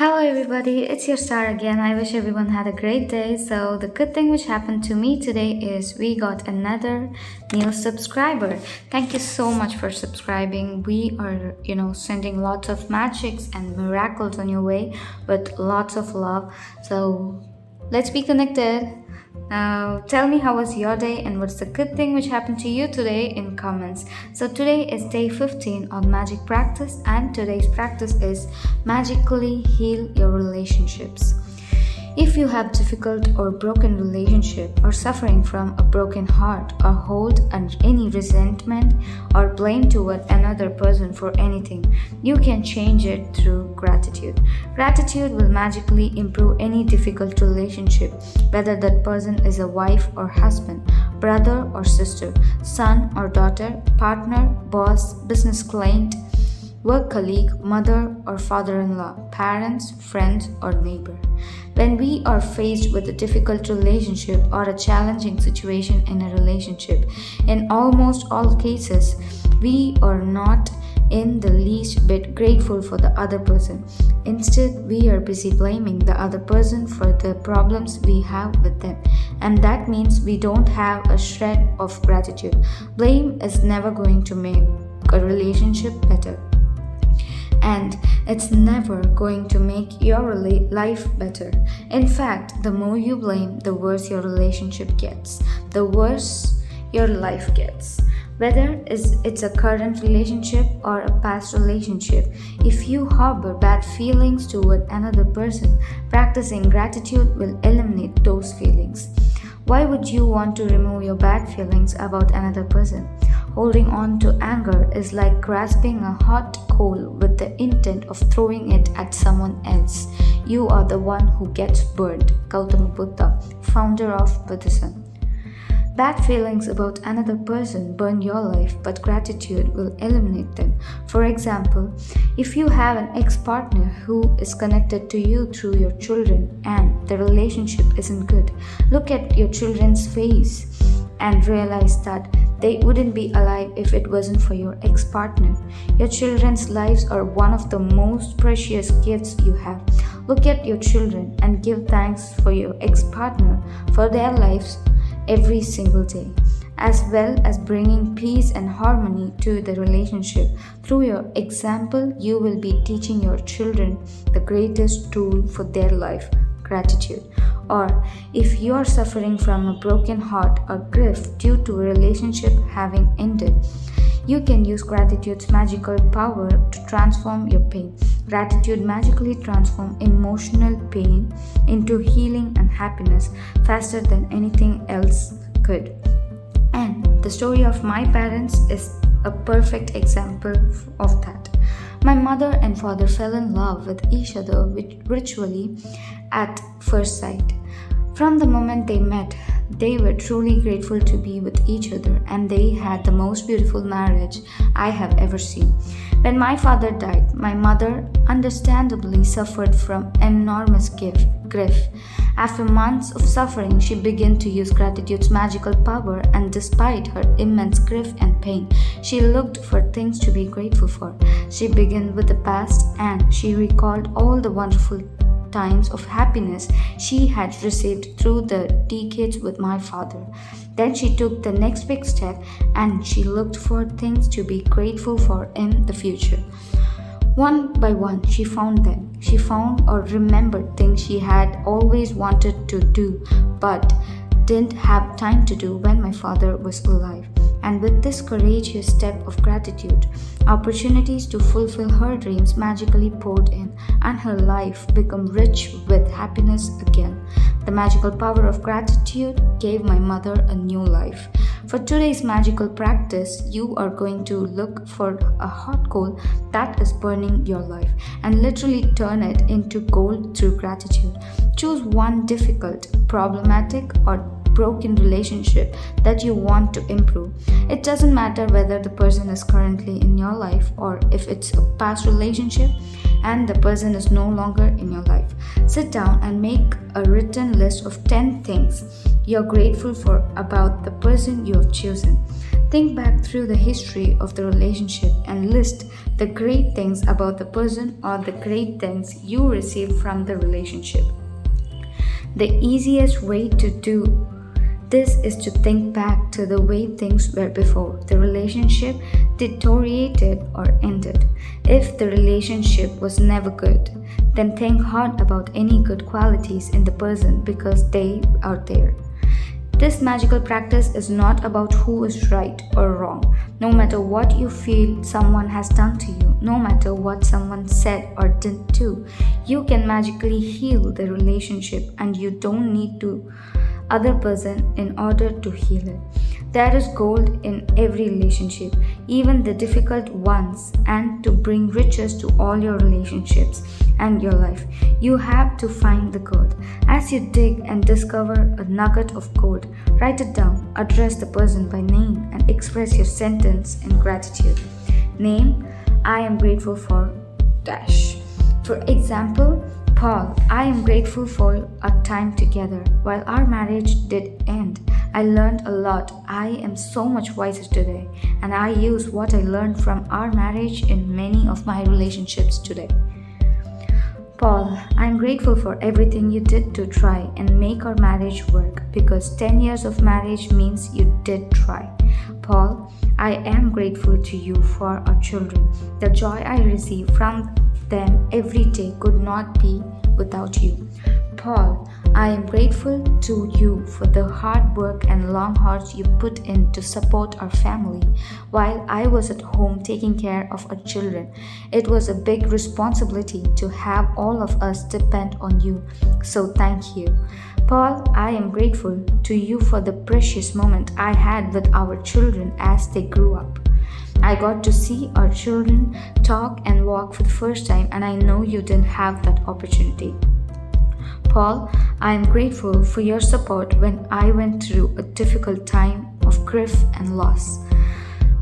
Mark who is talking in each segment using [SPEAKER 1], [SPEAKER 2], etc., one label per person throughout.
[SPEAKER 1] Hello, everybody, it's your star again. I wish everyone had a great day. So, the good thing which happened to me today is we got another new subscriber. Thank you so much for subscribing. We are, sending lots of magics and miracles on your way with lots of love. So, let's be connected. Now, tell me how was your day and what's the good thing which happened to you today in comments. So, today is day 15 on magic practice, and today's practice is magically heal your relationships. If you have difficult or broken relationship or suffering from a broken heart or hold any resentment or blame toward another person for anything, you can change it through gratitude. Gratitude will magically improve any difficult relationship, whether that person is a wife or husband, brother or sister, son or daughter, partner, boss, business client, work colleague, mother or father-in-law, parents, friends or neighbor. When we are faced with a difficult relationship or a challenging situation in a relationship, in almost all cases, we are not in the least bit grateful for the other person. Instead, we are busy blaming the other person for the problems we have with them. And that means we don't have a shred of gratitude. Blame is never going to make a relationship better. And it's never going to make your life better. In fact, the more you blame, the worse your relationship gets, the worse your life gets. Whether it's a current relationship or a past relationship, if you harbor bad feelings toward another person, practicing gratitude will eliminate those feelings. Why would you want to remove your bad feelings about another person? Holding on to anger is like grasping a hot coal with the intent of throwing it at someone else. You are the one who gets burned. Gautama Buddha, founder of Buddhism. Bad feelings about another person burn your life, but gratitude will eliminate them. For example, if you have an ex-partner who is connected to you through your children and the relationship isn't good, look at your children's face and realize that they wouldn't be alive if it wasn't for your ex-partner. Your children's lives are one of the most precious gifts you have. Look at your children and give thanks for your ex-partner for their lives every single day, as well as bringing peace and harmony to the relationship. Through your example, you will be teaching your children the greatest tool for their life, gratitude. Or if you are suffering from a broken heart or grief due to a relationship having ended, you can use gratitude's magical power to transform your pain. Gratitude magically transforms emotional pain into healing and happiness faster than anything else could. And the story of my parents is a perfect example of that. My mother and father fell in love with each other virtually at first sight. From the moment they met, they were truly grateful to be with each other, and they had the most beautiful marriage I have ever seen. When my father died, my mother understandably suffered from enormous grief. After months of suffering, she began to use gratitude's magical power, and despite her immense grief and pain, she looked for things to be grateful for. She began with the past, and she recalled all the wonderful times of happiness she had received through the decades with my father. Then she took the next big step and she looked for things to be grateful for in the future. One by one, she found them. She found or remembered things she had always wanted to do but didn't have time to do when my father was alive. And with this courageous step of gratitude, opportunities to fulfill her dreams magically poured in, and her life became rich with happiness again. The magical power of gratitude gave my mother a new life. For today's magical practice, you are going to look for a hot coal that is burning your life and literally turn it into gold through gratitude. Choose one difficult, problematic, or broken relationship that you want to improve. It doesn't matter whether the person is currently in your life or if it's a past relationship and the person is no longer in your life. Sit down and make a written list of 10 things you're grateful for about the person you have chosen. Think back through the history of the relationship and list the great things about the person or the great things you received from the relationship. The easiest way to do this is to think back to the way things were before the relationship deteriorated or ended. If the relationship was never good, then think hard about any good qualities in the person because they are there. This magical practice is not about who is right or wrong. No matter what you feel someone has done to you, no matter what someone said or did do, you can magically heal the relationship and you don't need to other person in order to heal it. There is gold in every relationship, even the difficult ones, and to bring riches to all your relationships and your life, you have to find the gold. As you dig and discover a nugget of gold, write it down, address the person by name, and express your sentence in gratitude. Name: I am grateful for dash. For example, Paul, I am grateful for our time together. While our marriage did end, I learned a lot. I am so much wiser today, and I use what I learned from our marriage in many of my relationships today. Paul, I am grateful for everything you did to try and make our marriage work because 10 years of marriage means you did try. Paul, I am grateful to you for our children. The joy I receive from them every day could not be without you. Paul, I am grateful to you for the hard work and long hours you put in to support our family while I was at home taking care of our children. It was a big responsibility to have all of us depend on you, so thank you. Paul, I am grateful to you for the precious moment I had with our children as they grew up. I got to see our children talk and walk for the first time, and I know you didn't have that opportunity. Paul, I am grateful for your support when I went through a difficult time of grief and loss.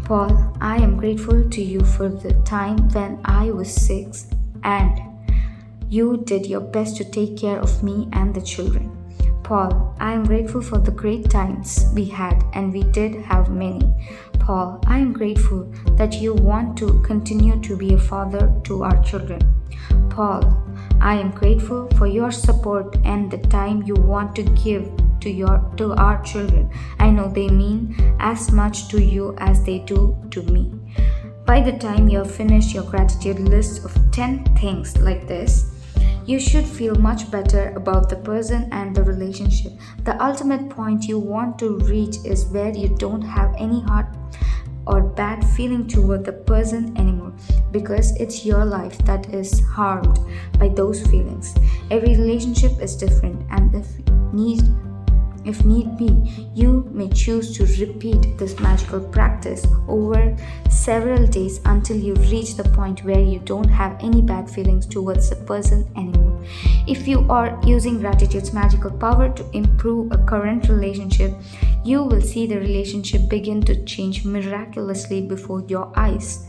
[SPEAKER 1] Paul, I am grateful to you for the time when I was sick and you did your best to take care of me and the children. Paul, I am grateful for the great times we had, and we did have many. Paul, I am grateful that you want to continue to be a father to our children. Paul, I am grateful for your support and the time you want to give to our children. I know they mean as much to you as they do to me. By the time you have finished your gratitude list of 10 things like this, you should feel much better about the person and the relationship. The ultimate point you want to reach is where you don't have any hard or bad feeling toward the person anymore because it's your life that is harmed by those feelings. Every relationship is different, and if need be, you may choose to repeat this magical practice over several days until you reach the point where you don't have any bad feelings towards the person anymore. If you are using gratitude's magical power to improve a current relationship, you will see the relationship begin to change miraculously before your eyes.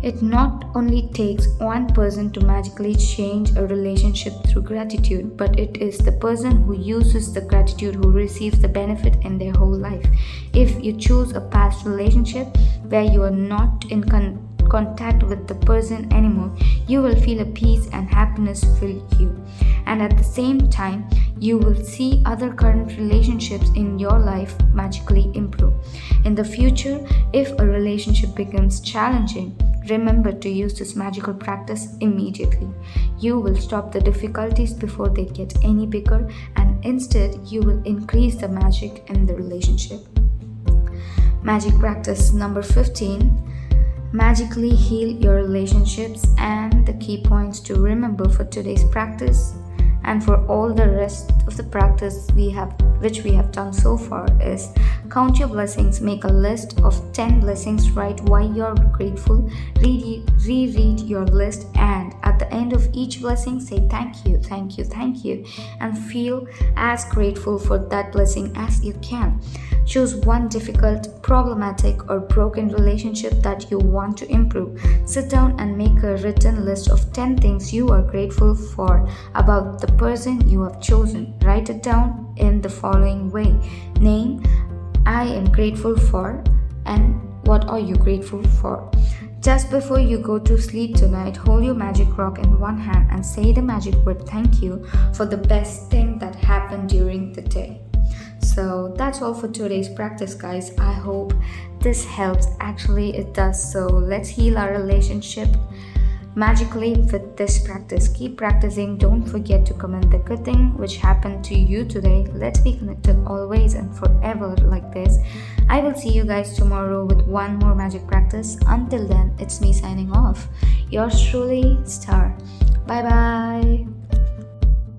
[SPEAKER 1] It not only takes one person to magically change a relationship through gratitude, but it is the person who uses the gratitude who receives the benefit in their whole life. If you choose a past relationship where you are not in contact with the person anymore, you will feel a peace and happiness fill you. And at the same time, you will see other current relationships in your life magically improve. In the future, if a relationship becomes challenging, remember to use this magical practice immediately. You will stop the difficulties before they get any bigger, and instead you will increase the magic in the relationship. Magic practice number 15. Magically heal your relationships, and the key points to remember for today's practice and for all the rest of the practice which we have done so far is: count your blessings, make a list of 10 blessings, write why you're grateful, reread your list, and at the end of each blessing say thank you, thank you, thank you, and feel as grateful for that blessing as you can. Choose one difficult, problematic, or broken relationship that you want to improve. Sit down and make a written list of 10 things you are grateful for about the person you have chosen. Write it down in the following way: name: I am grateful for, and what are you grateful for? Just before you go to sleep tonight, hold your magic rock in one hand and say the magic word thank you for the best thing that happened during the day. So that's all for today's practice, guys. I hope this helps. Actually, it does. So let's heal our relationship magically with this practice. Keep practicing. Don't forget to comment the good thing which happened to you today. Let's be connected always and forever like this. I will see you guys tomorrow with one more magic practice. Until then, it's me signing off. Yours truly, Star. Bye bye.